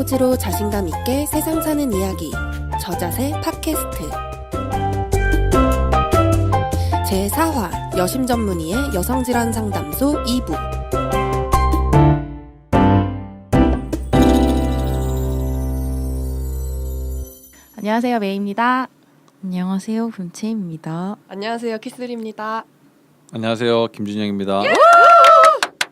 포즈로 자신감 있게 세상 사는 이야기 저자세 팟캐스트 제4화 여심 전문의의 여성질환 상담소 2부. 안녕하세요, 메이입니다. 안녕하세요, 금채입니다. 안녕하세요, 키슬입니다. 안녕하세요, 김준영입니다.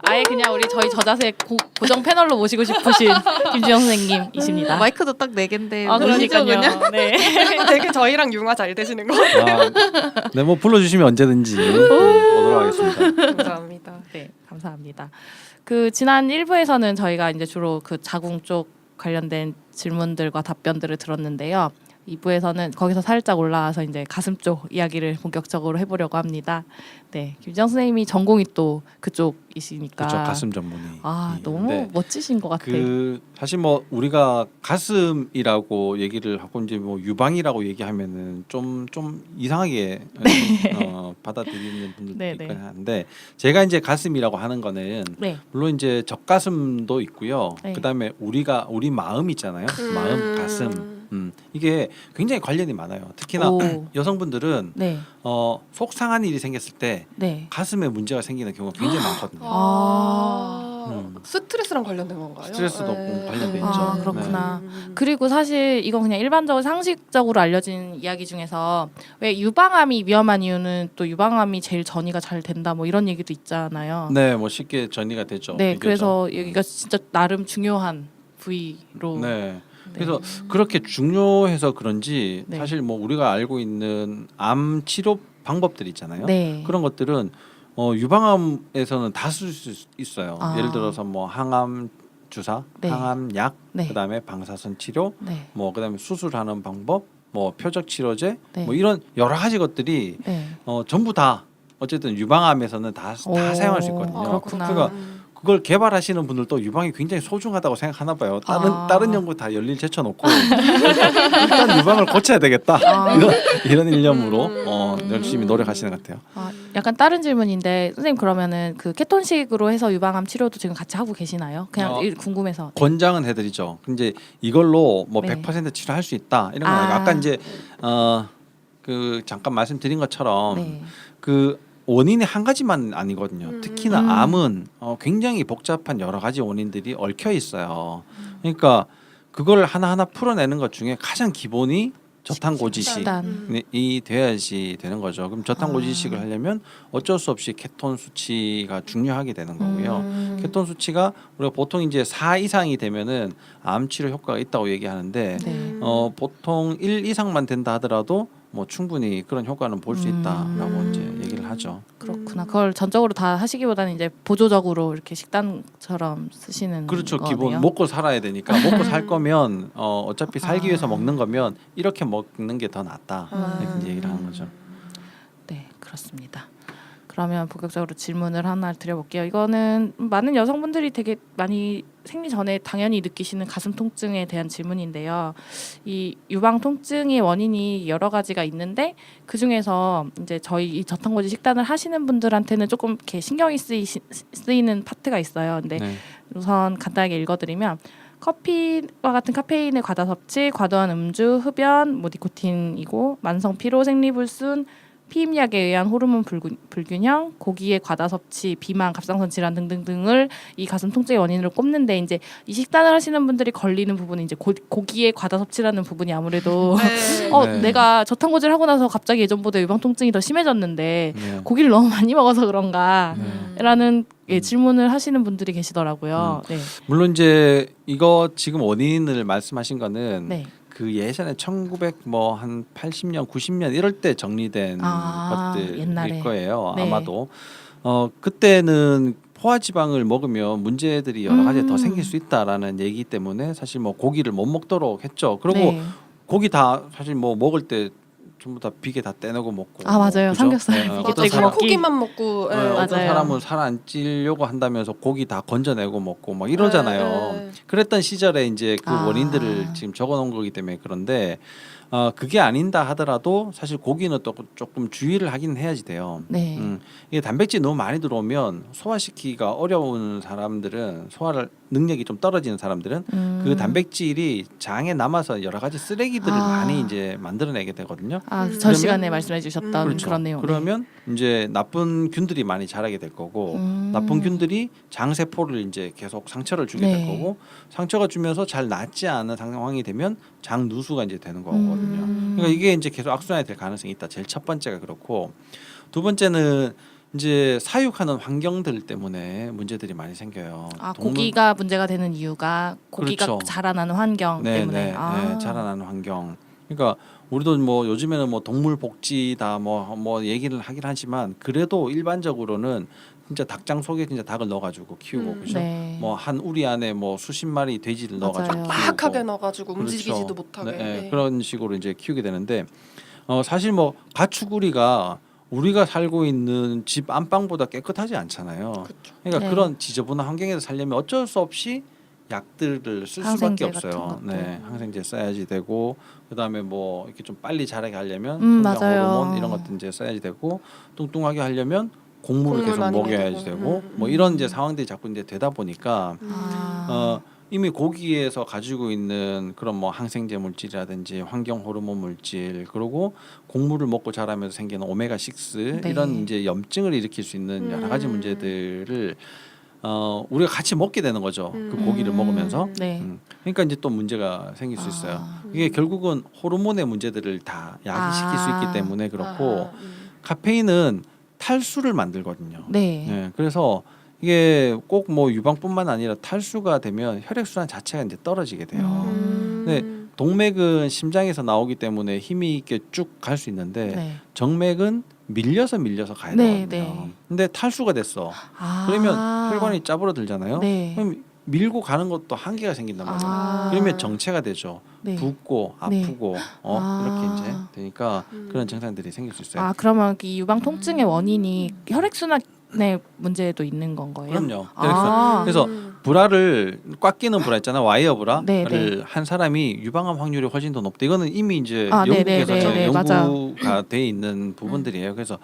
아예 그냥 저희 저자세 고정 패널로 모시고 싶으신 김주영 선생님이십니다. 마이크도 딱 4개인데 아, 그러니까요. 네. 그리고 되게 저희랑 융화 잘 되시는 거 네, 뭐 불러주시면 언제든지 오도록 하겠습니다. 감사합니다. 네, 감사합니다. 그 지난 1부에서는 저희가 이제 주로 그 자궁 쪽 관련된 질문들과 답변들을 들었는데요. 2부에서는 거기서 살짝 올라와서 이제 가슴 쪽 이야기를 본격적으로 해보려고 합니다. 네, 김주영 선생님이 전공이 또 그쪽이시니까. 그렇죠, 가슴 전문의. 아, 너무 멋지신 것 같아요. 사실 뭐 우리가 가슴이라고 얘기를 하고 이제 뭐 유방이라고 얘기하면은 좀 이상하게 받아들이는 분들도 네, 있긴 네. 한데, 제가 이제 가슴이라고 하는 거는 네. 물론 이제 젖가슴도 있고요. 네. 그다음에 우리 마음 있잖아요. 마음, 가슴. 이게 굉장히 관련이 많아요. 특히나 오. 여성분들은 네. 속상한 일이 생겼을 때 네. 가슴에 문제가 생기는 경우가 굉장히 많거든요. 스트레스랑 관련된 건가요? 스트레스도 네. 관련돼 있죠. 아, 그렇구나. 네. 그리고 사실 이건 그냥 일반적으로 상식적으로 알려진 이야기 중에서 왜 유방암이 위험한 이유는 또 유방암이 제일 전이가 잘 된다 뭐 이런 얘기도 있잖아요. 네, 뭐 쉽게 전이가 되죠. 네, 이거죠. 그래서 여기가 진짜 나름 중요한 부위로. 네. 그래서 그렇게 중요해서 그런지 네. 사실 뭐 우리가 알고 있는 암 치료 방법들 있잖아요. 네. 그런 것들은 유방암에서는 다 쓸 수 있어요. 아. 예를 들어서 뭐 항암 주사, 네. 항암 약, 네. 그다음에 방사선 치료, 네. 뭐 그다음에 수술하는 방법, 뭐 표적 치료제, 네. 뭐 이런 여러 가지 것들이 네. 전부 다 어쨌든 유방암에서는 다 사용할 수 있거든요. 그렇구나. 그러니까 그걸 개발하시는 분들도 유방이 굉장히 소중하다고 생각하나 봐요. 다른 연구 다 열일 제쳐놓고 일단 유방을 고쳐야 되겠다. 이런 일념으로 열심히 노력하시는 것 같아요. 약간 다른 질문인데 선생님 그러면은 그 케톤식으로 해서 유방암 치료도 지금 같이 하고 계시나요? 그냥 궁금해서. 권장은 해드리죠. 근데 이걸로 뭐 네. 100% 치료할 수 있다 이런 거 아니고 아까 이제 그 잠깐 말씀드린 것처럼 네. 그 원인이 한 가지만 아니거든요. 특히나 암은 굉장히 복잡한 여러 가지 원인들이 얽혀 있어요. 그러니까 그걸 하나하나 풀어내는 것 중에 가장 기본이 저탄고지식이 돼야지 되는 거죠. 그럼 저탄고지식을 하려면 어쩔 수 없이 케톤 수치가 중요하게 되는 거고요. 케톤 수치가 우리가 보통 이제 4 이상이 되면은 암 치료 효과가 있다고 얘기하는데 네. 보통 1 이상만 된다 하더라도 뭐 충분히 그런 효과는 볼 수 있다라고 이제 얘기를 하죠. 그렇구나. 그걸 전적으로 다 하시기보다는 이제 보조적으로 이렇게 식단처럼 쓰시는 그렇죠. 거네요. 기본 먹고 살아야 되니까 먹고 살 거면 어차피 살기 위해서 먹는 거면 이렇게 먹는 게 더 낫다 이렇게 얘기를 하는 거죠. 네, 그렇습니다. 그러면 본격적으로 질문을 하나 드려볼게요. 이거는 많은 여성분들이 되게 많이 생리 전에 당연히 느끼시는 가슴 통증에 대한 질문인데요. 이 유방 통증의 원인이 여러 가지가 있는데 그 중에서 이제 저희 이 저탄고지 식단을 하시는 분들한테는 조금 이렇게 신경이 쓰이는 파트가 있어요. 근데 네. 우선 간단하게 읽어드리면 커피와 같은 카페인의 과다 섭취, 과도한 음주, 흡연, 뭐 니코틴이고 만성 피로, 생리불순, 피임약에 의한 호르몬 불균형, 고기의 과다 섭취, 비만, 갑상선 질환 등등등을 이 가슴 통증의 원인으로 꼽는데 이제 이 식단을 하시는 분들이 걸리는 부분이 이제 고기의 과다 섭취라는 부분이 아무래도 네. 내가 저탄고지를 하고 나서 갑자기 예전보다 유방 통증이 더 심해졌는데 네. 고기를 너무 많이 먹어서 그런가라는 질문을 하시는 분들이 계시더라고요. 네. 물론 이제 이거 지금 원인을 말씀하신 거는 네. 그 예전에 1900 뭐 한 80년 90년 이럴 때 정리된 것들일 옛날에. 거예요. 네. 아마도 그때는 포화지방을 먹으면 문제들이 여러 가지 더 생길 수 있다라는 얘기 때문에 사실 뭐 고기를 못 먹도록 했죠. 그리고 네. 고기 다 사실 뭐 먹을 때 전부 다 비계 다 떼내고 먹고. 아, 맞아요. 그죠? 삼겹살 네, 비계 어떤 떼고 사람, 먹기. 고기만 먹고 네, 맞아요. 어떤 사람은 살 안 찌려고 한다면서 고기 다 건져내고 먹고 막 이러잖아요. 네. 그랬던 시절에 이제 그 아. 원인들을 지금 적어놓은 거기 때문에 그런데 그게 아닌다 하더라도 사실 고기는 또 조금 주의를 하긴 해야지 돼요. 네. 이게 단백질 너무 많이 들어오면 소화시키기가 어려운 사람들은 소화를 능력이 좀 떨어지는 사람들은 그 단백질이 장에 남아서 여러 가지 쓰레기들을 많이 이제 만들어내게 되거든요. 전 시간에 말씀해 주셨던 그렇죠. 그런 내용. 그러면 이제 나쁜 균들이 많이 자라게 될 거고 나쁜 균들이 장 세포를 이제 계속 상처를 주게 될 거고 상처가 주면서 잘 낫지 않은 상황이 되면 장 누수가 이제 되는 거거든요. 그러니까 이게 이제 계속 악순환이 될 가능성이 있다. 제일 첫 번째가 그렇고 두 번째는 이제 사육하는 환경들 때문에 문제들이 많이 생겨요. 고기가 문제가 되는 이유가 고기가 그렇죠. 자라나는 환경 때문에. 네, 자라나는 환경. 그러니까 우리도 뭐 요즘에는 뭐 동물 복지다 뭐 얘기를 하긴 하지만 그래도 일반적으로는 진짜 닭장 속에 진짜 닭을 넣어가지고 키우고 그죠? 네. 뭐 한 우리 안에 뭐 수십 마리 돼지를 넣어가지고 맞아요. 키우고 빠악하게 넣어가지고 그렇죠. 움직이지도 못하게. 네, 네. 그런 식으로 이제 키우게 되는데 사실 뭐 가축우리가 우리가 살고 있는 집 안방보다 깨끗하지 않잖아요. 그쵸. 그러니까 네. 그런 지저분한 환경에서 살려면 어쩔 수 없이 약들을 쓸 수밖에 항생제 없어요. 같은 것도. 네, 항생제 써야지 되고 그다음에 뭐 이렇게 좀 빨리 자라게 하려면 성장 맞아요. 호르몬 이런 것도 이제 써야지 되고 뚱뚱하게 하려면 곡물을 곡물 계속 많이 먹여야지 먹이고. 되고 뭐 이런 이제 상황들이 자꾸 이제 되다 보니까 이미 고기에서 가지고 있는 그런 뭐 항생제 물질이라든지 환경 호르몬 물질 그리고 곡물을 먹고 자라면서 생기는 오메가 6 네. 이런 이제 염증을 일으킬 수 있는 여러 가지 문제들을 우리가 같이 먹게 되는 거죠. 그 고기를 먹으면서. 네. 그러니까 이제 또 문제가 생길 수 있어요. 이게 결국은 호르몬의 문제들을 다 야기시킬 수 있기 때문에 그렇고 카페인은 탈수를 만들거든요. 네. 네, 그래서 이게 꼭 뭐 유방뿐만 아니라 탈수가 되면 혈액순환 자체가 이제 떨어지게 돼요. 네, 동맥은 심장에서 나오기 때문에 힘이 있게 쭉 갈 수 있는데 네. 정맥은 밀려서 가야 네, 되거든요. 네. 근데 탈수가 됐어. 그러면 혈관이 짜부러들잖아요. 네. 그럼 밀고 가는 것도 한계가 생긴단 말이에요. 그러면 정체가 되죠. 네. 붓고 네. 아프고 이렇게 이제 되니까 그런 증상들이 생길 수 있어요. 그러면 이 유방 통증의 원인이 혈액순환의 문제도 있는 건 거예요? 그럼요. 아. 그래서 브라를 꽉 끼는 브라 있잖아요. 와이어 네, 브라를 한 사람이 유방암 확률이 훨씬 더 높다. 이거는 이미 이제 네, 영국에서 네, 네, 연구가 돼 있는 부분들이에요. 그래서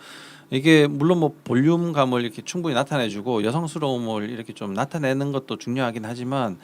이게 물론 뭐 볼륨감을 이렇게 충분히 나타내주고 여성스러움을 이렇게 좀 나타내는 것도 중요하긴 하지만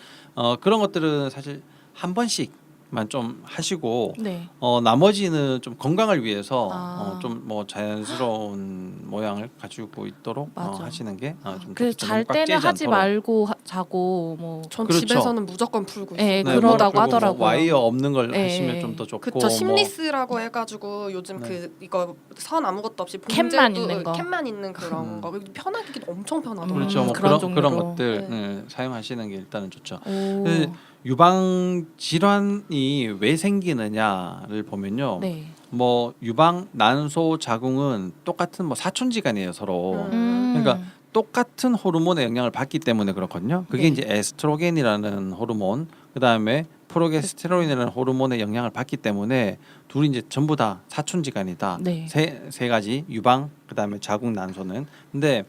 그런 것들은 사실 한 번씩만 좀 하시고 네. 나머지는 좀 건강을 위해서 좀 뭐 자연스러운 모양을 가지고 있도록 맞아. 하시는 게 좀 그 좋죠. 잘 너무 꽉 때는 찌지 하지 않도록. 말고 자고 뭐. 전 그렇죠. 집에서는 무조건 풀고 있어요. 네, 네, 그러다고 그리고 하더라고요. 뭐 와이어 없는 걸 네. 하시면 좀 더 좋고 그쵸. 심리스라고 해가지고 요즘 네. 그 이거 선 아무것도 없이 캔만 봉제도- 있는 거. 캔만 있는 그런 거 편하게 엄청 편하더라고요. 그렇죠. 뭐 그런 그런 종류로. 것들 네. 사용하시는 게 일단은 좋죠. 오. 그 유방 질환이 왜 생기느냐를 보면요. 네. 뭐 유방, 난소, 자궁은 똑같은 뭐 사촌지간이에요 서로. 그러니까 똑같은 호르몬의 영향을 받기 때문에 그렇거든요. 그게 네. 이제 에스트로겐이라는 호르몬, 그 다음에 프로게스테론이라는 호르몬의 영향을 받기 때문에 둘이 이제 전부 다 사촌지간이다. 네. 세 가지 유방, 그 다음에 자궁, 난소는. 근데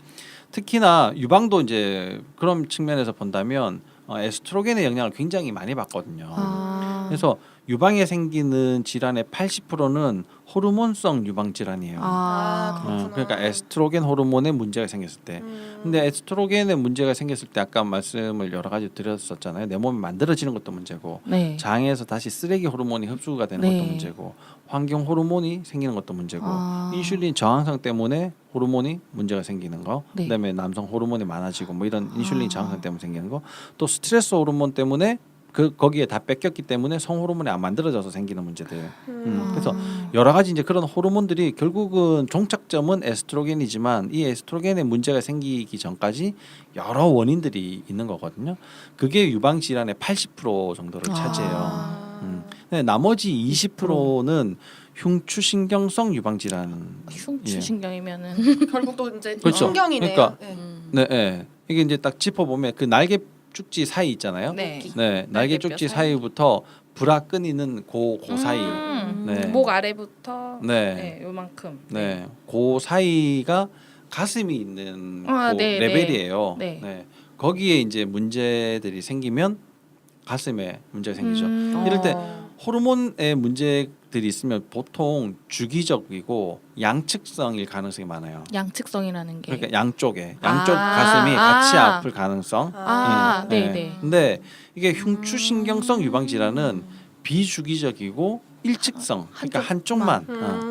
특히나 유방도 이제 그런 측면에서 본다면 에스트로겐의 영향을 굉장히 많이 받거든요. 그래서 유방에 생기는 질환의 80%는 호르몬성 유방 질환이에요. 그렇구나. 그러니까 에스트로겐 호르몬에 문제가 생겼을 때. 근데 에스트로겐에 문제가 생겼을 때 아까 말씀을 여러 가지 드렸었잖아요. 내 몸에 만들어지는 것도 문제고 네. 장에서 다시 쓰레기 호르몬이 흡수가 되는 네. 것도 문제고 환경 호르몬이 생기는 것도 문제고 인슐린 저항성 때문에 호르몬이 문제가 생기는 거 네. 그다음에 남성 호르몬이 많아지고 뭐 이런 인슐린 저항성 때문에 생기는 거 또 스트레스 호르몬 때문에 거기에 다 뺏겼기 때문에 성호르몬이 안 만들어져서 생기는 문제들. 그래서 여러 가지 이제 그런 호르몬들이 결국은 종착점은 에스트로겐이지만 이 에스트로겐에 문제가 생기기 전까지 여러 원인들이 있는 거거든요. 그게 유방 질환의 80% 정도를 차지해요. 근데 나머지 20%는 흉추신경성 유방 질환. 흉추신경이면은 결국 또 이제 그렇죠. 신경이네요. 그러니까 네. 네. 이게 이제 딱 짚어보면 그 날개 쭉지 사이 있잖아요. 네. 날개 쭉지 사이부터 브라 끈이는 그 사이. 네. 목 아래부터 네. 요만큼. 네. 그 사이가 가슴이 있는 그 네, 레벨이에요. 네. 네. 거기에 이제 문제들이 생기면 가슴에 문제가 생기죠. 이럴 때 호르몬의 문제들이 있으면 보통 주기적이고 양측성일 가능성이 많아요. 양측성이라는 게. 그러니까 양쪽 가슴이 아. 같이 아플 가능성. 아, 네. 네네. 근데 이게 흉추신경성 유방 질환은 비주기적이고 일측성, 그러니까 한쪽만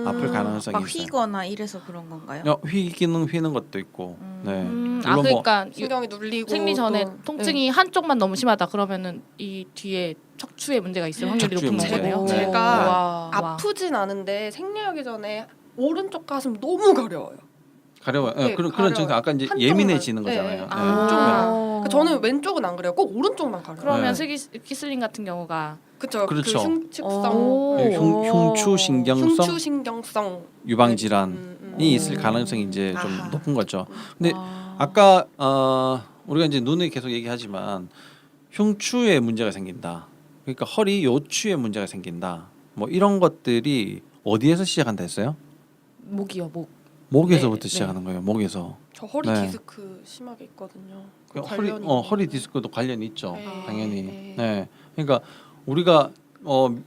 아플 가능성이 막 있어요. 휘거나 이래서 그런 건가요? 휘는 것도 있고. 네. 아 물론 뭐 그러니까 신경이 눌리고 생리 전에 또, 통증이 한쪽만 너무 심하다 그러면은 이 뒤에 척추에 문제가 있을 확률이 척추에 높은 문제가 거네요. 있죠. 제가 와. 아프진 않은데 생리하기 전에 오른쪽 가슴 너무 가려워요. 가려워요. 네, 그런 가려워요. 증상 아까 이제 한쪽만. 예민해지는 네, 거잖아요. 네. 네. 아. 그러니까 저는 왼쪽은 안 그래요. 꼭 오른쪽만 가려워요. 그러면 네. 키슬린 같은 경우가 그쵸. 그렇죠. 그 흉측성, 오. 네, 흉추신경성 흉추신경성 유방 질환이 있을 가능성이 이제 좀 높은 거죠. 근데 아까 우리가 이제 눈에 계속 얘기하지만 흉추에 문제가 생긴다. 그러니까 허리 요추에 문제가 생긴다. 뭐 이런 것들이 어디에서 시작한다 했어요? 목이요, 목. 목에서부터 네, 시작하는 거예요. 목에서. 저 허리 네. 디스크 심하게 있거든요. 그 허리 관련이 허리 있는. 디스크도 관련이 있죠. 네. 당연히. 네. 네. 그러니까 우리가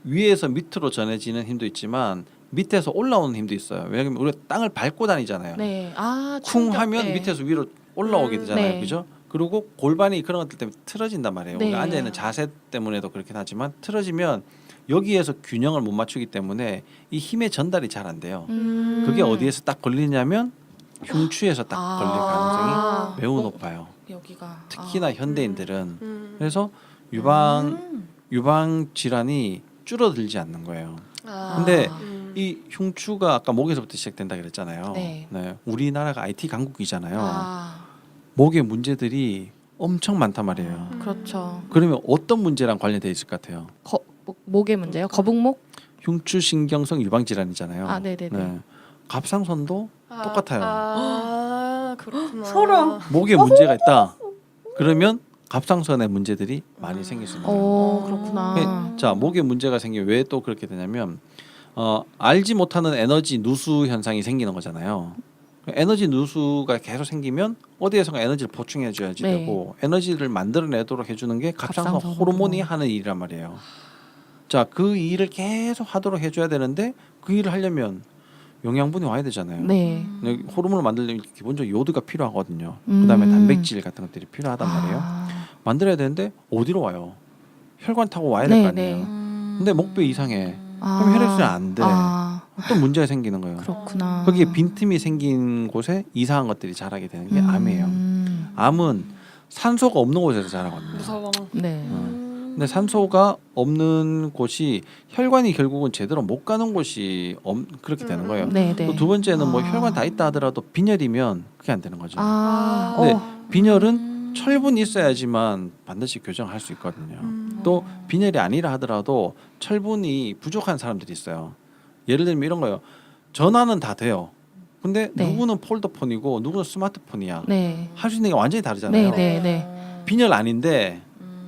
위에서 밑으로 전해지는 힘도 있지만 밑에서 올라오는 힘도 있어요. 왜냐하면 우리가 땅을 밟고 다니잖아요. 네. 아, 쿵 충격. 하면 네. 밑에서 위로 올라오게 되잖아요. 네. 그죠? 그리고 골반이 그런 것들 때문에 틀어진단 말이에요. 네. 우리가 앉아 있는 자세 때문에도 그렇긴 하지만 틀어지면 여기에서 균형을 못 맞추기 때문에 이 힘의 전달이 잘 안 돼요. 그게 어디에서 딱 걸리냐면 흉추에서 딱 아. 걸릴 가능성이 매우 높아요. 여기가 특히나 현대인들은 그래서 음. 유방 질환이 줄어들지 않는 거예요. 아. 근데 이 흉추가 아까 목에서부터 시작된다 그랬잖아요. 네. 우리나라가 IT 강국이잖아요. 아, 목의 문제들이 엄청 많단 말이에요. 그렇죠. 그러면 어떤 문제랑 관련돼 있을 것 같아요? 목의 문제요? 거북목? 흉추신경성 유방 질환이잖아요. 아, 네네네. 갑상선도 똑같아요. 그렇구나. 소름. 목에 문제가 있다. 그러면 갑상선에 문제들이 많이 생길 수 있는 거예요. 오, 그렇구나. 자, 목에 문제가 생기면 왜 또 그렇게 되냐면 알지 못하는 에너지 누수 현상이 생기는 거잖아요. 에너지 누수가 계속 생기면 어디에선가 에너지를 보충해 줘야지 네. 되고 에너지를 만들어내도록 해주는 게 갑상선 갑상선 호르몬이 호르몬. 하는 일이란 말이에요. 자, 그 일을 계속 하도록 해줘야 되는데 그 일을 하려면 영양분이 와야 되잖아요. 네. 근데 호르몬을 만들려면 기본적으로 요드가 필요하거든요. 그다음에 단백질 같은 것들이 필요하단 말이에요. 아, 만들어야 되는데 어디로 와요? 혈관 타고 와야 네, 될 거 아니에요. 네. 근데 목배 이상해. 아. 그럼 혈액순환 안 돼. 아, 또 문제가 생기는 거예요. 그렇구나. 거기에 빈틈이 생긴 곳에 이상한 것들이 자라게 되는 게 암이에요. 암은 산소가 없는 곳에서 자라거든요. 무서워. 네. 근데 산소가 없는 곳이 혈관이 결국은 제대로 못 가는 곳이 그렇게 되는 거예요. 네, 네. 또 두 번째는 뭐 아. 혈관 다 있다 하더라도 빈혈이면 그게 안 되는 거죠. 아, 근데 빈혈은 철분이 있어야지만 반드시 교정할 수 있거든요. 또 빈혈이 아니라 하더라도 철분이 부족한 사람들이 있어요. 예를 들면 이런 거예요. 전화는 다 돼요. 근데 네. 누구는 폴더폰이고 누구는 스마트폰이야. 네. 할 수 있는 게 완전히 다르잖아요. 네, 네, 네. 빈혈 아닌데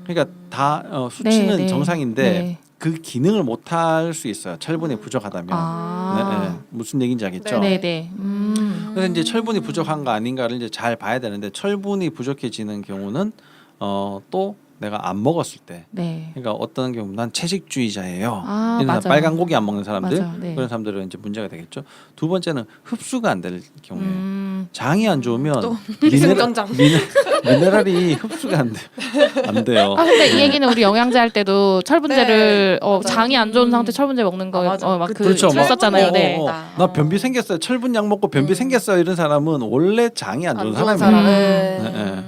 그러니까 다 수치는 네, 네. 정상인데 네. 그 기능을 못 할 수 있어요. 철분이 부족하다면. 아. 네, 네. 무슨 얘기인지 알겠죠? 네, 네. 그래서 이제 철분이 부족한가 아닌가를 이제 잘 봐야 되는데 철분이 부족해지는 경우는 또 내가 안 먹었을 때 네. 그러니까 어떤 경우 난 채식주의자예요. 아, 이런 맞아요. 사람, 빨간 고기 안 먹는 사람들 맞아요. 네. 그런 사람들은 이제 문제가 되겠죠. 두 번째는 흡수가 안 될 경우에 장이 안 좋으면 기승전장. 미네랄이 흡수가 안 돼요. 아 근데 이 얘기는 우리 영양제 할 때도 철분제를 맞아요. 장이 안 좋은 상태 철분제 먹는 거 맞아. 막그 그렇죠. 막, 했었잖아요. 네. 나 변비 생겼어요. 철분약 먹고 변비 생겼어요. 이런 사람은 원래 장이 안 좋은 사람이에요. 사람. 네, 네.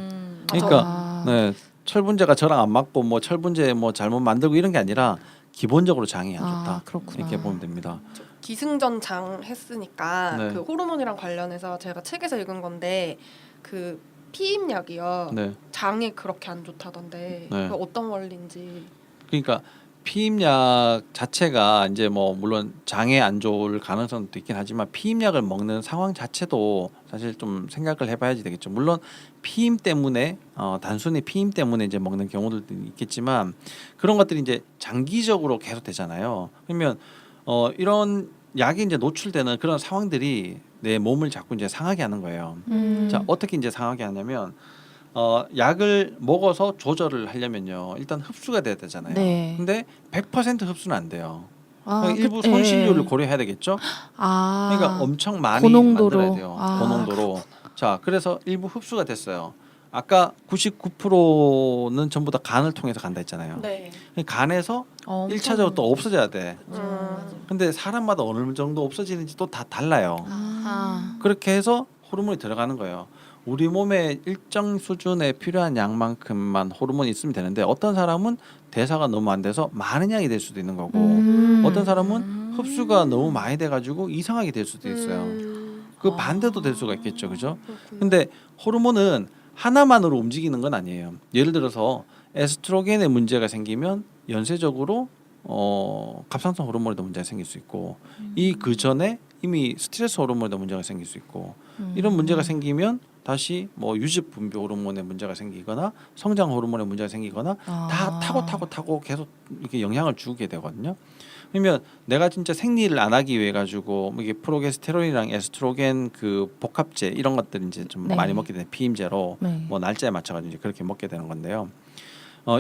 그러니까 아. 네, 철분제가 저랑 안 맞고 뭐 철분제 뭐 잘못 만들고 이런 게 아니라 기본적으로 장이 안 좋다. 아, 그렇구나. 이렇게 보면 됩니다. 기승전장 했으니까 네. 그 호르몬이랑 관련해서 제가 책에서 읽은 건데 그 피임약이요. 네. 장에 그렇게 안 좋다던데 네. 그 어떤 원리인지. 그러니까 피임약 자체가 이제 뭐 물론 장에 안 좋을 가능성도 있긴 하지만 피임약을 먹는 상황 자체도 사실 좀 생각을 해봐야지 되겠죠. 물론 피임 때문에 단순히 피임 때문에 이제 먹는 경우들도 있겠지만 그런 것들이 이제 장기적으로 계속 되잖아요. 그러면 이런 약이 이제 노출되는 그런 상황들이 내 몸을 자꾸 이제 상하게 하는 거예요. 자, 어떻게 이제 상하게 하냐면 약을 먹어서 조절을 하려면요. 일단 흡수가 돼야 되잖아요. 네. 근데 100% 흡수는 안 돼요. 아, 일부 예. 손실률을 고려해야 되겠죠. 아, 그러니까 엄청 많이 고농도로. 만들어야 돼요. 아, 고농도로. 자, 그래서 일부 흡수가 됐어요. 아까 99%는 전부 다 간을 통해서 간다 했잖아요. 네. 간에서 엄청 1차적으로 또 없어져야 돼. 음. 근데 사람마다 어느 정도 없어지는지 또 다 달라요. 아, 그렇게 해서 호르몬이 들어가는 거예요. 우리 몸에 일정 수준에 필요한 양만큼만 호르몬이 있으면 되는데 어떤 사람은 대사가 너무 안 돼서 많은 양이 될 수도 있는 거고 어떤 사람은 흡수가 너무 많이 돼가지고 이상하게 될 수도 있어요. 그 반대도 될 수가 있겠죠, 그죠? 근데 호르몬은 하나만으로 움직이는 건 아니에요. 예를 들어서 에스트로겐에 문제가 생기면 연쇄적으로 갑상선 호르몬에도 문제가 생길 수 있고 이 그 전에 이미 스트레스 호르몬에도 문제가 생길 수 있고 이런 문제가 생기면 다시 뭐 유즙 분비 호르몬에 문제가 생기거나 성장 호르몬에 문제가 생기거나 다 타고 계속 이렇게 영향을 주게 되거든요. 그러면 내가 진짜 생리를 안 하기 위해 가지고 이게 프로게스테론이랑 에스트로겐 그 복합제 이런 것들 이제 좀 네. 많이 먹게 되는 피임제로 네. 뭐 날짜에 맞춰가지고 이제 그렇게 먹게 되는 건데요.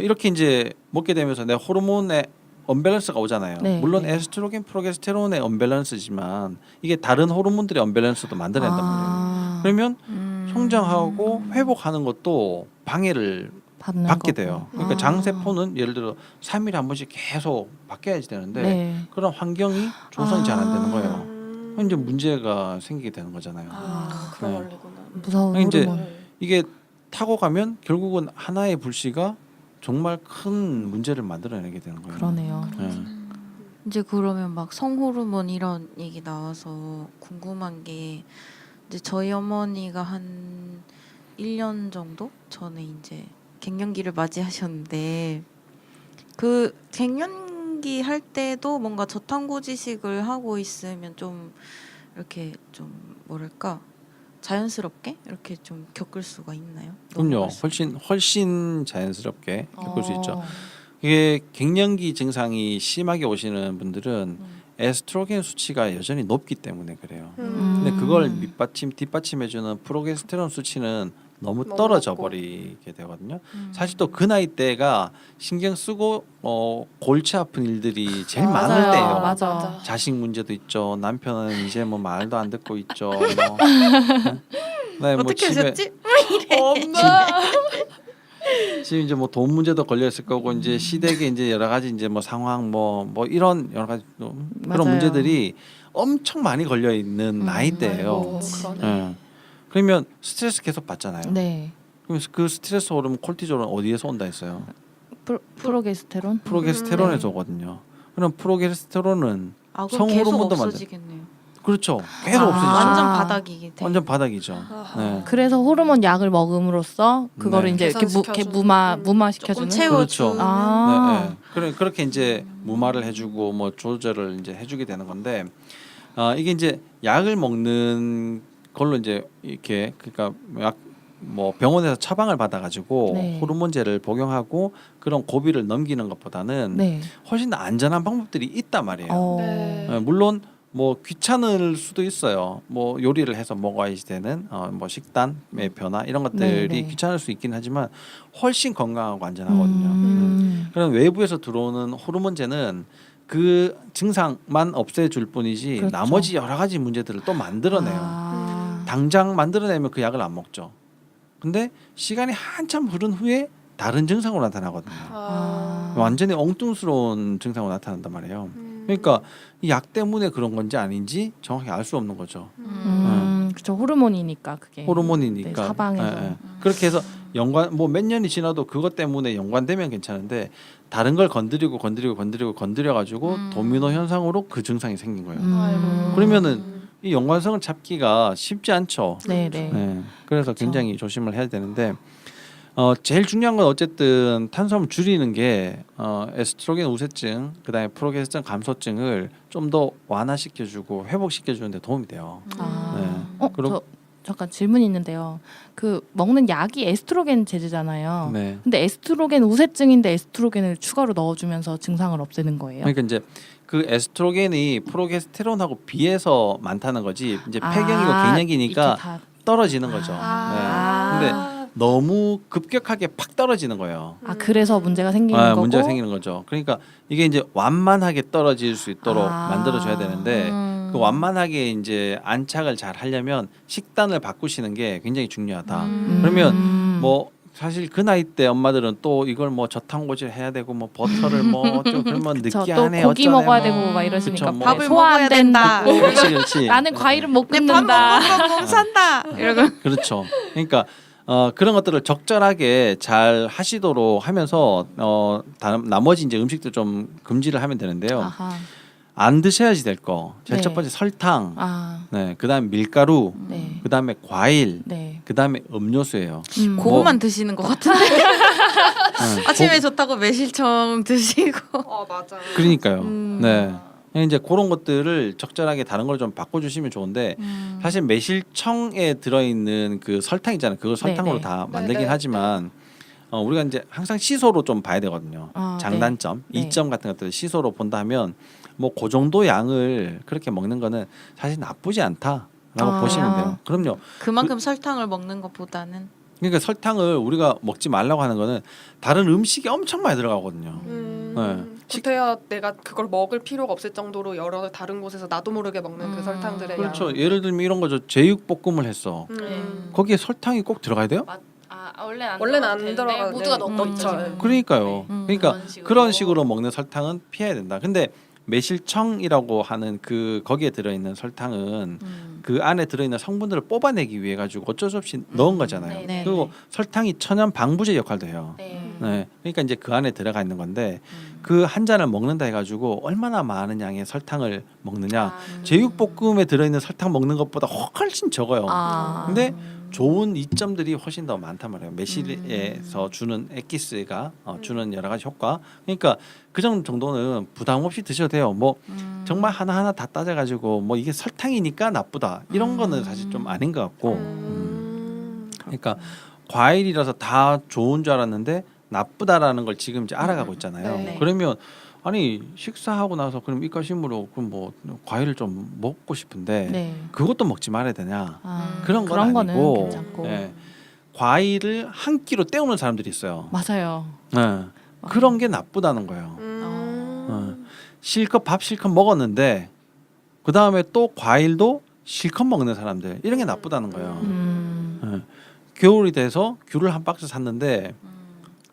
이렇게 이제 먹게 되면서 내 호르몬의 언밸런스가 오잖아요. 네, 물론 네. 에스트로겐, 프로게스테론의 언밸런스지만 이게 다른 호르몬들의 언밸런스도 만들어낸단 말이에요. 그러면 성장하고 회복하는 것도 방해를 받는 받게 거고. 돼요. 그러니까 아. 장세포는 예를 들어 3일에 한 번씩 계속 바뀌어야지 되는데 네. 그런 환경이 조성이 잘 안 되는 거예요. 음. 그럼 이제 문제가 생기게 되는 거잖아요. 그런 네. 원리구나. 무서운 이제 호르몬. 이게 타고 가면 결국은 하나의 불씨가 정말 큰 문제를 만들어내게 되는 거예요. 그러네요. 네. 이제 그러면 막 성호르몬 이런 얘기 나와서 궁금한 게 이제 저희 어머니가 한 1년 정도 전에 이제 갱년기를 맞이하셨는데 그 갱년기 할 때도 뭔가 저탄고지식을 하고 있으면 좀 이렇게 좀 뭐랄까 자연스럽게 이렇게 좀 겪을 수가 있나요? 그럼요. 넘어갈 수 훨씬 자연스럽게 겪을 수 있죠. 어. 이게 갱년기 증상이 심하게 오시는 분들은 에스트로겐 수치가 여전히 높기 때문에 그래요. 근데 그걸 뒷받침해주는 프로게스테론 수치는 너무 너무 떨어져 높고. 버리게 되거든요. 사실 또 그 나이 때가 신경 쓰고 골치 아픈 일들이 제일 많을 맞아요. 때예요. 맞아. 자식 문제도 있죠. 남편은 이제 뭐 말도 안 듣고 있죠. 뭐. 네, 뭐 어떻게 집에 하셨지? 지금 이제 뭐 돈 문제도 걸려 있을 거고 이제 시댁에 이제 여러 가지 이제 뭐 상황 뭐 이런 여러 가지 그런 맞아요. 문제들이 엄청 많이 걸려 있는 나이대예요. 그러네. 예. 그러면 스트레스 계속 받잖아요. 네. 그럼 그 스트레스 호르몬 콜티졸은 어디에서 온다 했어요? 프로게스테론? 프로게스테론에서 네. 오거든요. 그럼 프로게스테론은 아, 그럼 계속 성호르몬도 없어지겠네요. 그렇죠. 계속 아. 없어지죠. 완전 바닥이게 돼. 완전 바닥이죠. 네. 그래서 호르몬 약을 먹음으로써 그거를 네. 이제 이렇게 개선시켜주는. 무마 조금 시켜주는. 채워주는. 그렇죠. 아. 네, 네. 그렇게 이제 무마를 해주고 뭐 조절을 이제 해주게 되는 건데 이게 이제 약을 먹는 걸로 이제 이렇게 그러니까 약 뭐 병원에서 처방을 받아가지고 네. 호르몬제를 복용하고 그런 고비를 넘기는 것보다는 네. 훨씬 더 안전한 방법들이 있단 말이에요. 어. 네, 물론 뭐 귀찮을 수도 있어요. 뭐 요리를 해서 먹어야지 되는 뭐 식단의 변화 이런 것들이 네, 네. 귀찮을 수 있긴 하지만 훨씬 건강하고 안전하거든요. 그런 외부에서 들어오는 호르몬제는 그 증상만 없애줄 뿐이지 그렇죠. 나머지 여러 가지 문제들을 또 만들어내요. 아. 당장 만들어내면 그 약을 안 먹죠. 근데 시간이 한참 흐른 후에 다른 증상으로 나타나거든요. 아. 완전히 엉뚱스러운 증상으로 나타난단 말이에요. 그러니까 이 약 때문에 그런 건지 아닌지 정확히 알 수 없는 거죠. 그렇죠. 호르몬이니까 그게. 호르몬이니까. 네, 사방에서. 예, 예. 그렇게 해서 연관 뭐 몇 년이 지나도 그것 때문에 연관되면 괜찮은데 다른 걸 건드리고 건드려 가지고 도미노 현상으로 그 증상이 생긴 거예요. 그러면은 이 연관성을 잡기가 쉽지 않죠. 네, 네. 네. 그래서 굉장히 조심을 해야 되는데 제일 중요한 건 어쨌든 탄수화물 줄이는 게 에스트로겐 우세증, 그다음에 프로게스테론 감소증을 좀 더 완화시켜주고 회복시켜주는 데 도움이 돼요. 아. 네. 그럼- 저 잠깐 질문이 있는데요. 그 먹는 약이 에스트로겐 제제잖아요. 네. 근데 에스트로겐 우세증인데 에스트로겐을 추가로 넣어주면서 증상을 없애는 거예요. 그러니까 이제 그 에스트로겐이 프로게스테론하고 비해서 많다는 거지. 이제 폐경이고 아, 갱년기니까 이렇게 다- 떨어지는 거죠. 아. 네. 근데 너무 급격하게 팍 떨어지는 거예요. 아 그래서 문제가 생기는 거고. 문제가 생기는 거죠. 그러니까 이게 이제 완만하게 떨어질 수 있도록 만들어줘야 되는데 그 완만하게 이제 안착을 잘 하려면 식단을 바꾸시는 게 굉장히 중요하다. 그러면 뭐 사실 그 나이 때 엄마들은 또 이걸 뭐 저탄고지를 해야 되고 뭐 버터를 뭐 좀 그러면 그쵸, 느끼하네 또 고기 어쩌네 먹어야 뭐. 되고 막 이러시니까 그쵸, 뭐. 밥을 소화 안 먹어야 된다. 된다고. 그렇지. 나는 과일을 못 밥 끊는다. 먹고 몸 산다. 이러고 그렇죠. 그러니까 그런 것들을 적절하게 잘 하시도록 하면서 나머지 이제 음식도 좀 금지를 하면 되는데요. 아하. 안 드셔야지 될 거. 제일 네. 첫 번째 설탕, 아, 네, 그다음에 밀가루, 네. 그다음에 과일, 네. 그다음에 음료수예요. 그거만 드시는 것 같은데 네. 아침에 좋다고 매실청 드시고 맞아. 그러니까요. 네. 이제 그런 것들을 적절하게 다른 걸 좀 바꿔주시면 좋은데 사실 매실청에 들어있는 그 설탕 있잖아요. 그걸 설탕으로 네네. 다 만들긴 네네. 하지만 우리가 이제 항상 시소로 좀 봐야 되거든요. 아, 장단점, 네. 이점 같은 것들을 시소로 본다면 뭐 그 정도 양을 그렇게 먹는 거는 사실 나쁘지 않다라고 아. 보시면 돼요. 그럼요. 그만큼 설탕을 먹는 것보다는 그러니까 설탕을 우리가 먹지 말라고 하는 거는 다른 음식이 엄청 많이 들어가거든요. 그때야 내가 그걸 먹을 필요가 없을 정도로 여러 다른 곳에서 나도 모르게 먹는 그 설탕들의 그렇죠. 양. 예를 들면 이런 거죠. 제육볶음을 했어. 거기에 설탕이 꼭 들어가야 돼요? 원래는 안 들어가는데 모두가 넣고 있죠. 넣죠. 지금. 그러니까요. 그러니까 그런 그런 식으로. 식으로 먹는 설탕은 피해야 된다. 근데 매실청이라고 하는 그 거기에 들어있는 설탕은 그 안에 들어있는 성분들을 뽑아내기 위해 가지고 어쩔 수 없이 넣은 거잖아요. 네. 그리고 설탕이 천연 방부제 역할도 해요. 네. 네, 그러니까 이제 그 안에 들어가 있는 건데 그 한 잔을 먹는다 해가지고 얼마나 많은 양의 설탕을 먹느냐. 제육볶음에 들어있는 설탕 먹는 것보다 훨씬 적어요. 아. 근데 좋은 이점들이 훨씬 더 많단 말이에요. 매실에서 주는 엑기스가 주는 여러 가지 효과. 그러니까 그 정도는 부담 없이 드셔도 돼요. 뭐 정말 하나하나 다 따져가지고 뭐 이게 설탕이니까 나쁘다 이런 거는 사실 좀 아닌 것 같고. 그러니까 과일이라서 다 좋은 줄 알았는데 나쁘다라는 걸 지금 이제 알아가고 있잖아요. 네. 그러면 아니 식사하고 나서 그럼 입가심으로 그럼 뭐 과일을 좀 먹고 싶은데 네. 그것도 먹지 말아야 되냐? 아, 그런 건 그런 거는 아니고 괜찮고. 예. 과일을 한 끼로 때우는 사람들이 있어요. 맞아요. 예. 그런 게 나쁘다는 거예요. 실컷 밥 실컷 먹었는데 그 다음에 또 과일도 실컷 먹는 사람들 이런 게 나쁘다는 거예요. 예. 겨울이 돼서 귤을 한 박스 샀는데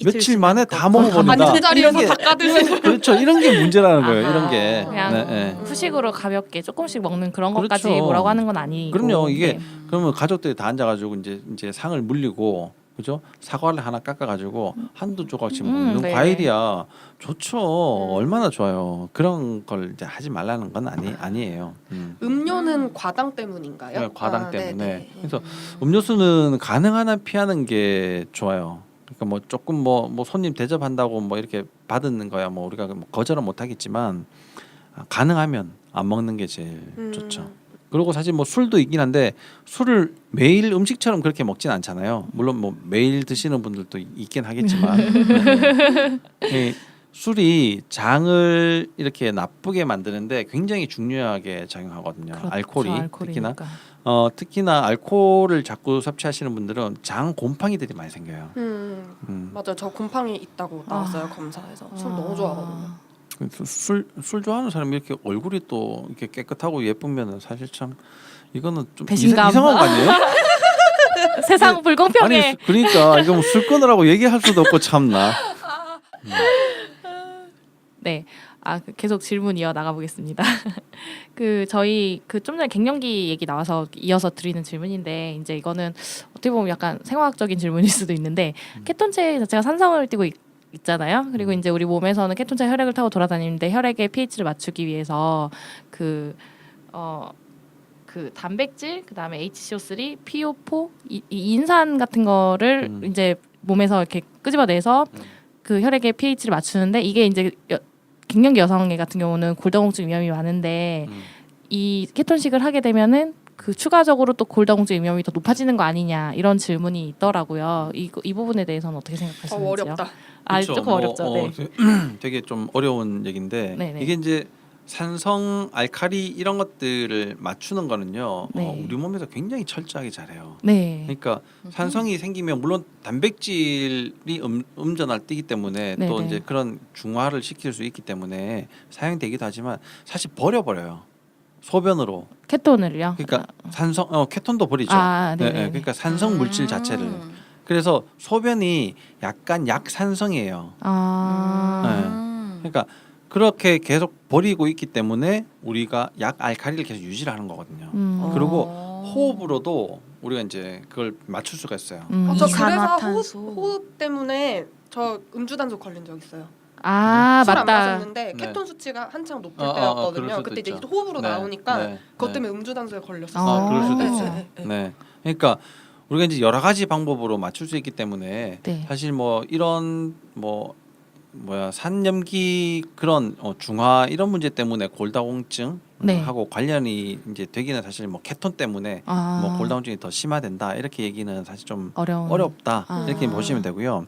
며칠 만에 다 먹어버린다. 앉은 자리에서 다 까드는 그렇죠. 이런 게 문제라는 거예요. 이런 게. 그냥 네, 네. 후식으로 가볍게 조금씩 먹는 그런 그렇죠. 것까지 뭐라고 하는 건 아니고. 그럼요. 이게 네. 그러면 가족들이 다 앉아가지고 이제 상을 물리고 그죠? 사과를 하나 깎아가지고 한두 조각씩 먹는 네네. 과일이야 좋죠. 얼마나 좋아요. 그런 걸 이제 하지 말라는 건 아니에요. 음료는 과당 때문인가요? 네, 과당 때문에. 네네. 그래서 음료수는 가능한 한 피하는 게 좋아요. 그러니까 뭐 조금 뭐 손님 대접한다고 뭐 이렇게 받는 거야 뭐 우리가 뭐 거절은 못 하겠지만 가능하면 안 먹는 게 제일 좋죠. 그리고 사실 뭐 술도 있긴 한데 술을 매일 음식처럼 그렇게 먹진 않잖아요. 물론 뭐 매일 드시는 분들도 있긴 하겠지만 술이 장을 이렇게 나쁘게 만드는데 굉장히 중요하게 작용하거든요. 그렇죠, 알코올이 알코올이니까. 특히나 알코올을 자꾸 섭취하시는 분들은 장 곰팡이들이 많이 생겨요. 맞아요. 저 곰팡이 있다고 나왔어요 검사에서. 술 너무 좋아하거든요. 술 좋아하는 사람이 이렇게 얼굴이 또 이렇게 깨끗하고 예쁘면은 사실 참 이거는 좀 배신감. 이상한 거 아니에요? 세상 불공평해. 아니 그러니까 이거 뭐 술 끊으라고 얘기할 수도 없고 참나. 네. 계속 질문 이어 나가 보겠습니다. 저희 좀 전에 갱년기 얘기 나와서 이어서 드리는 질문인데 이제 이거는 어떻게 보면 약간 생화학적인 질문일 수도 있는데 케톤체 자체가 산성을 띠고 있잖아요. 그리고 이제 우리 몸에서는 케톤체 혈액을 타고 돌아다니는데 혈액의 pH를 맞추기 위해서 그 단백질, 그다음에 HCO3, PO4, 이 인산 같은 거를 이제 몸에서 이렇게 끄집어내서 그 혈액의 pH를 맞추는데 이게 이제 갱년기 여성 같은 경우는 골다공증 위험이 많은데 이 케톤식을 하게 되면은 그 추가적으로 또 골다공증 위험이 더 높아지는 거 아니냐 이런 질문이 있더라고요. 이 부분에 대해서는 어떻게 생각하시는지요? 어렵다. 그렇죠. 조금 어렵죠. 네. 되게 좀 어려운 얘기인데 네네. 이게 이제 산성, 알칼리 이런 것들을 맞추는 거는요. 네. 우리 몸에서 굉장히 철저하게 잘해요. 네. 그러니까 산성이 생기면 물론 단백질이 음전할 때이기 때문에 또 네네. 이제 그런 중화를 시킬 수 있기 때문에 사용되기도 하지만 사실 버려요. 소변으로. 케톤을요? 그러니까 산성, 케톤도 버리죠. 네네. 그러니까 산성 물질 자체를. 그래서 소변이 약간 약산성이에요. 그러니까 그렇게 계속 버리고 있기 때문에 우리가 약 알칼리를 계속 유지를 하는 거거든요. 그리고 호흡으로도 우리가 이제 그걸 맞출 수가 있어요. 저 그래서 이산화탄소. 호흡 때문에 저 음주단속 걸린 적 있어요. 술 맞다. 안 마셨는데 네. 케톤 수치가 한창 높을 그럴 때였거든요. 수도 그때 이제 있죠. 호흡으로 네. 나오니까 네. 그것 네. 때문에 음주단속에 걸렸어요. 그럴 수도 네, 있어요. 네. 그러니까 우리가 이제 여러 가지 방법으로 맞출 수 있기 때문에 네. 사실 뭐 이런 산염기 그런 중화 이런 문제 때문에 골다공증 네. 하고 관련이 이제 되기는 사실 뭐 케톤 때문에 뭐 골다공증이 더 심화된다 이렇게 얘기는 사실 좀 어렵다 이렇게 보시면 되고요.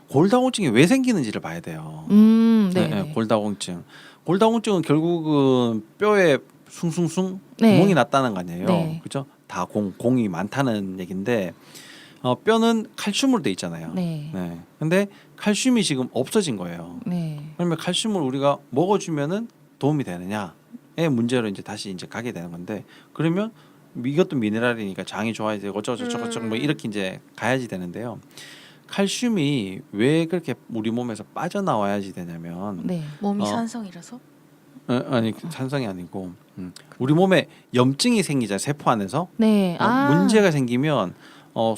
골다공증이 왜 생기는지를 봐야 돼요. 네. 골다공증은 결국은 뼈에 숭숭숭 네. 구멍이 났다는 거 아니에요. 네. 그죠? 다 공이 많다는 얘긴데 뼈는 칼슘으로 돼 있잖아요. 네. 근데 칼슘이 지금 없어진 거예요. 네. 그러면 칼슘을 우리가 먹어주면은 도움이 되느냐의 문제로 이제 다시 이제 가게 되는 건데 그러면 이것도 미네랄이니까 장이 좋아야 되고 어쩌고저쩌고 뭐 이렇게 이제 가야지 되는데요. 칼슘이 왜 그렇게 우리 몸에서 빠져나와야지 되냐면 네. 몸이 산성이라서? 아니 산성이 아니고 우리 몸에 염증이 생기잖아요. 세포 안에서 네. 문제가 생기면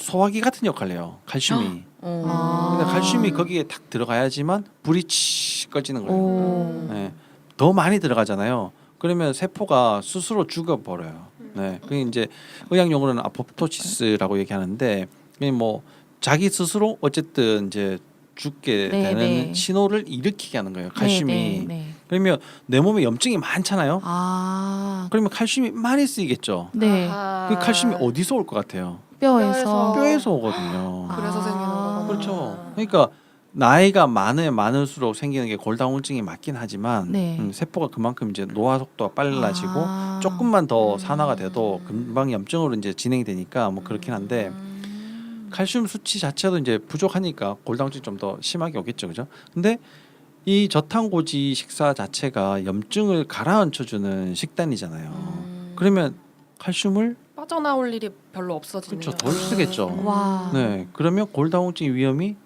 소화기 같은 역할을 해요. 칼슘이. 그러니까 칼슘이 거기에 탁 들어가야지만 불이 치 꺼지는 거예요. 네. 더 많이 들어가잖아요. 그러면 세포가 스스로 죽어버려요. 네. 그게 이제 의학 용어로는 아포프토시스라고 얘기하는데 뭐 자기 스스로 어쨌든 이제 죽게 되는 네. 신호를 일으키게 하는 거예요. 칼슘이. 네. 그러면 내 몸에 염증이 많잖아요. 아. 그러면 칼슘이 많이 쓰이겠죠. 네. 그 칼슘이 어디서 올 것 같아요? 뼈에서. 뼈에서 오거든요. 그래서 생기는 거구나. 그렇죠. 그러니까 나이가 많을수록 생기는 게 골다공증이 맞긴 하지만 네. 세포가 그만큼 이제 노화 속도가 빨라지고 조금만 더 산화가 돼도 금방 염증으로 이제 진행이 되니까 뭐 그렇긴 한데 칼슘 수치 자체도 이제 부족하니까 골다공증이 좀 더 심하게 오겠죠, 그죠? 근데 이 저탄고지 식사 자체가 염증을 가라앉혀주는 식단이잖아요. 그러면 칼슘을 빠져나올 일이 별로 없어지네요. 그렇죠, 덜 쓰겠죠. 와. 네, 그러면 골다공증 위험이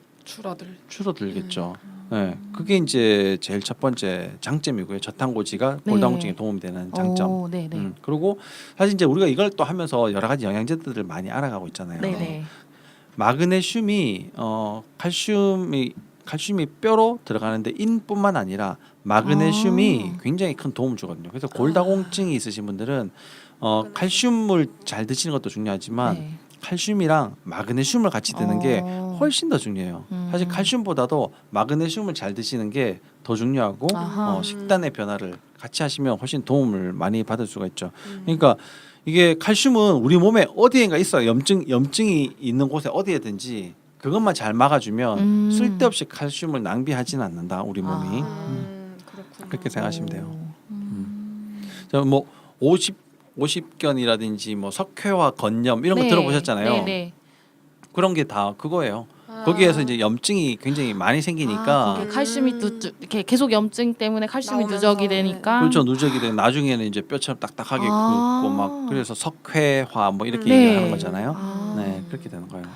줄어들겠죠. 네, 그게 이제 제일 첫 번째 장점이고요. 저탄고지가 네. 골다공증에 도움이 되는 장점. 네. 그리고 사실 이제 우리가 이걸 또 하면서 여러 가지 영양제들을 많이 알아가고 있잖아요. 네. 마그네슘이 칼슘이 뼈로 들어가는데 인뿐만 아니라 마그네슘이 굉장히 큰 도움을 주거든요. 그래서 골다공증이 있으신 분들은 칼슘을 잘 드시는 것도 중요하지만 네. 칼슘이랑 마그네슘을 같이 드는 게 훨씬 더 중요해요. 사실 칼슘보다도 마그네슘을 잘 드시는 게 더 중요하고 식단의 변화를 같이 하시면 훨씬 도움을 많이 받을 수가 있죠. 그러니까 이게 칼슘은 우리 몸에 어디엔가 있어요. 염증이 있는 곳에 어디에든지 그것만 잘 막아주면 쓸데없이 칼슘을 낭비하지는 않는다. 우리 몸이. 그렇게 생각하시면 돼요. 뭐 50견이라든지 뭐 석회화 건염 이런 거 들어보셨잖아요. 네. 그런 게 다 그거예요. 거기에서 이제 염증이 굉장히 많이 생기니까 거기에 칼슘이 이렇게 계속 염증 때문에 칼슘이 나오면서, 누적이 되니까 그렇죠. 누적이 되면 나중에는 이제 뼈처럼 딱딱하게 긋고 막 그래서 석회화 뭐 이렇게 네. 얘기하는 거잖아요. 네, 그렇게 되는 거예요.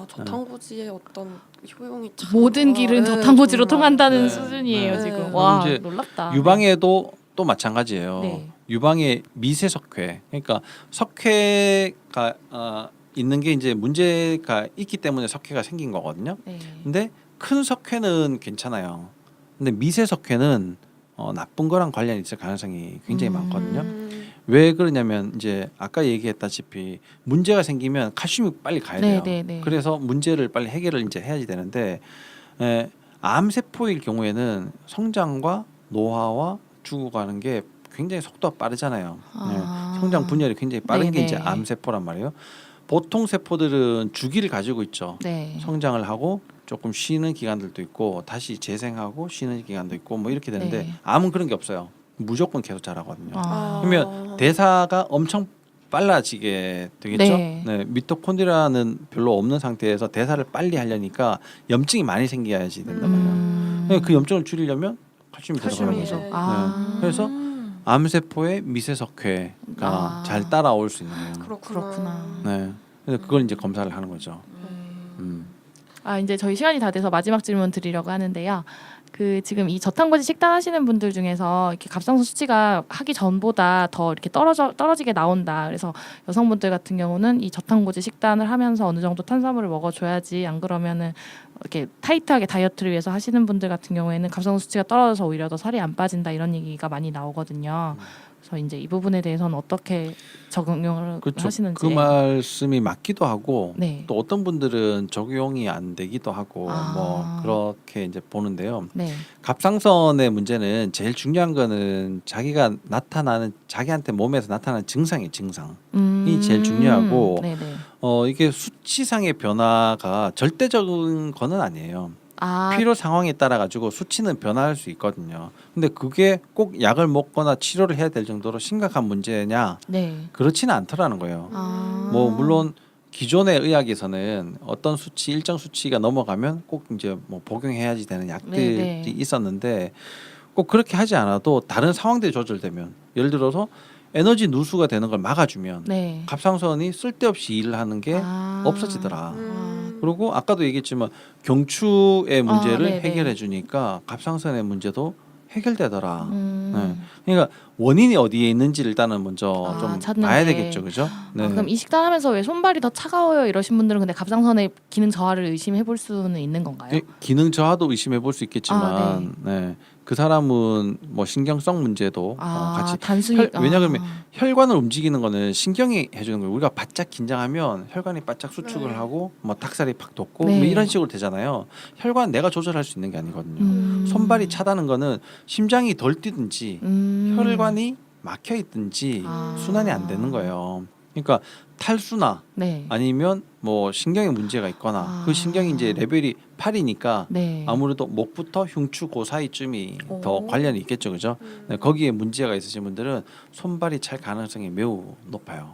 저탄고지의 어떤 효용이 참 모든 길은 네, 저탄고지로 정말. 통한다는 네. 수준이에요 네. 지금. 네. 와 이제 놀랍다. 유방에도 또 마찬가지예요. 네. 유방에 미세석회, 그러니까 석회가 있는 게 이제 문제가 있기 때문에 석회가 생긴 거거든요. 네. 근데 큰 석회는 괜찮아요. 근데 미세석회는 나쁜 거랑 관련이 있을 가능성이 굉장히 많거든요. 왜 그러냐면 이제 아까 얘기했다시피 문제가 생기면 칼슘이 빨리 가야 돼요. 네. 그래서 문제를 빨리 해결을 이제 해야지 되는데 암 세포일 경우에는 성장과 노화와 죽어가는 게 굉장히 속도가 빠르잖아요. 성장 분열이 굉장히 빠른 게 이제 암 세포란 말이에요. 보통 세포들은 주기를 가지고 있죠. 네. 성장을 하고 조금 쉬는 기간들도 있고 다시 재생하고 쉬는 기간도 있고 뭐 이렇게 되는데 네. 암은 그런 게 없어요. 무조건 계속 잘하거든요. 아. 그러면 대사가 엄청 빨라지게 되겠죠. 네. 네, 미토콘드리아는 별로 없는 상태에서 대사를 빨리 하려니까 염증이 많이 생겨야지 된단 말이에요. 그 염증을 줄이려면 칼슘이 들어가는 칼슘이. 거죠. 네. 아. 그래서 암세포의 미세석회가 아. 잘 따라올 수 있는 거예요. 그렇구나. 네, 그래서 그걸 이제 검사를 하는 거죠. 이제 저희 시간이 다 돼서 마지막 질문 드리려고 하는데요. 그 지금 이 저탄고지 식단 하시는 분들 중에서 이렇게 갑상선 수치가 하기 전보다 더 이렇게 떨어지게 나온다. 그래서 여성분들 같은 경우는 이 저탄고지 식단을 하면서 어느 정도 탄수화물을 먹어줘야지, 안 그러면은 이렇게 타이트하게 다이어트를 위해서 하시는 분들 같은 경우에는 갑상선 수치가 떨어져서 오히려 더 살이 안 빠진다, 이런 얘기가 많이 나오거든요. 그래서 이제 이 부분에 대해서는 어떻게 적용을 그렇죠. 하시는지. 그 말씀이 맞기도 하고 네. 또 어떤 분들은 적용이 안 되기도 하고 아. 뭐 그렇게 이제 보는데요. 네. 갑상선의 문제는 제일 중요한 거는 자기한테 몸에서 나타나는 증상이 제일 중요하고 네네. 이게 수치상의 변화가 절대적인 거는 아니에요. 아, 필요 상황에 따라 가지고 수치는 변화할 수 있거든요. 근데 그게 꼭 약을 먹거나 치료를 해야 될 정도로 심각한 문제냐? 네. 그렇지는 않더라는 거예요. 아. 뭐 물론 기존의 의학에서는 어떤 수치, 일정 수치가 넘어가면 꼭 이제 뭐 복용해야지 되는 약들이 네네. 있었는데 꼭 그렇게 하지 않아도 다른 상황들이 조절되면, 예를 들어서 에너지 누수가 되는 걸 막아주면 네. 갑상선이 쓸데없이 일을 하는 게 아. 없어지더라. 음. 그리고 아까도 얘기했지만 경추의 문제를 네네. 해결해 주니까 갑상선의 문제도 해결되더라. 음. 그러니까 원인이 어디에 있는지를 일단은 먼저 좀 찾는 봐야 게. 되겠죠, 그죠? 네. 그럼 이 식단하면서 왜 손발이 더 차가워요 이러신 분들은 근데 갑상선의 기능 저하를 의심해 볼 수는 있는 건가요? 예, 기능 저하도 의심해 볼 수 있겠지만, 아, 네. 그 사람은 뭐 신경성 문제도 같이 단순히 왜냐하면 혈관을 움직이는 거는 신경이 해주는 거예요. 우리가 바짝 긴장하면 혈관이 바짝 수축을 네. 하고 뭐 닭살이 팍 돋고 네. 뭐 이런 식으로 되잖아요. 혈관 내가 조절할 수 있는 게 아니거든요. 손발이 차다는 거는 심장이 덜 뛰든지 혈관이 막혀 있든지 아. 순환이 안 되는 거예요. 그러니까 탈수나 네. 아니면 뭐 신경에 문제가 있거나 아. 그 신경이 이제 레벨이 8이니까 네. 아무래도 목부터 흉추 그 사이쯤이 오. 더 관련이 있겠죠, 그죠? 네, 거기에 문제가 있으신 분들은 손발이 찰 가능성이 매우 높아요.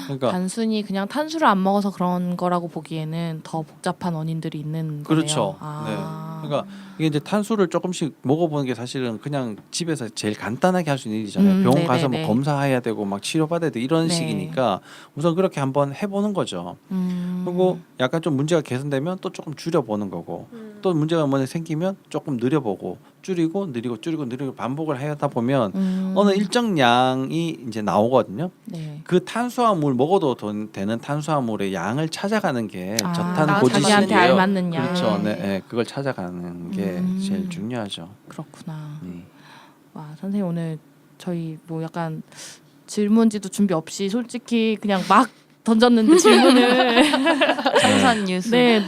그러니까 단순히 그냥 탄수를 안 먹어서 그런 거라고 보기에는 더 복잡한 원인들이 있는 그렇죠. 거네요. 네. 그러니까 이게 이제 탄수를 조금씩 먹어보는 게 사실은 그냥 집에서 제일 간단하게 할 수 있는 일이잖아요. 병원 가서 뭐 네네네. 검사해야 되고 막 치료받아야 되고 이런 네. 식이니까 우선 그렇게 한번 해보는 거죠. 그리고 약간 좀 문제가 개선되면 또 조금 줄여보는 거고 또 문제가 먼저 생기면 조금 늘려보고 줄이고 반복을 하다 보면 어느 일정 양이 이제 나오거든요. 네. 그 탄수화물 먹어도 되는 탄수화물의 양을 찾아가는 게 아, 저탄고지식이에요. 자기한테 알맞는 양. 그렇죠. 네, 네, 그걸 찾아가는 게 제일 중요하죠. 그렇구나. 네. 와, 선생님 오늘 저희 뭐 약간 질문지도 준비 없이 솔직히 그냥 막 던졌는데 질문을 생산 뉴스. 네,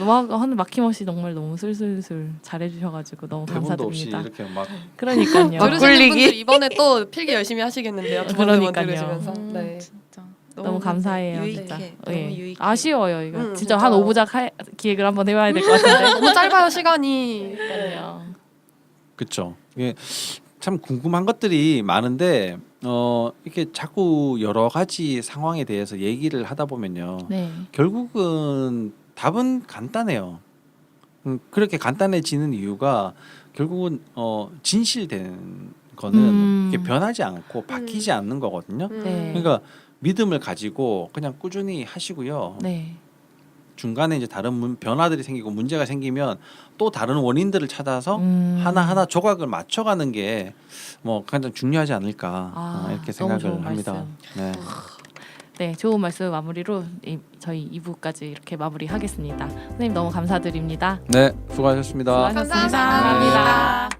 막힘없이 정말 너무 술술술 잘해주셔가지고 너무 대본도 없이 감사드립니다. 이렇게 막 그러니까요. 들으시는 분들 이번에 또 필기 열심히 하시겠는데요. 두 번째 그러니까요. 들으시면서. 네. 진짜 너무 감사해요. 유익해. 진짜. 너무 예. 유익해. 아쉬워요. 이거 진짜 진짜. 한 5부작 기획을 한번 해봐야 될 것 같은데. 너무 짧아요 시간이. 그러니까요. 그렇죠. 이게 참 궁금한 것들이 많은데 이렇게 자꾸 여러 가지 상황에 대해서 얘기를 하다 보면요. 네. 결국은 답은 간단해요. 그렇게 간단해지는 이유가 결국은 진실된 거는 이게 변하지 않고 바뀌지 않는 거거든요. 네. 그러니까 믿음을 가지고 그냥 꾸준히 하시고요. 네. 중간에 이제 다른 변화들이 생기고 문제가 생기면 또 다른 원인들을 찾아서 하나하나 조각을 맞춰가는 게 뭐 가장 중요하지 않을까 이렇게 너무 좋은 생각을 합니다. 말씀. 네. 네, 좋은 말씀 마무리로 저희 2부까지 이렇게 마무리하겠습니다. 선생님 너무 감사드립니다. 네, 수고하셨습니다. 수고하셨습니다. 감사합니다.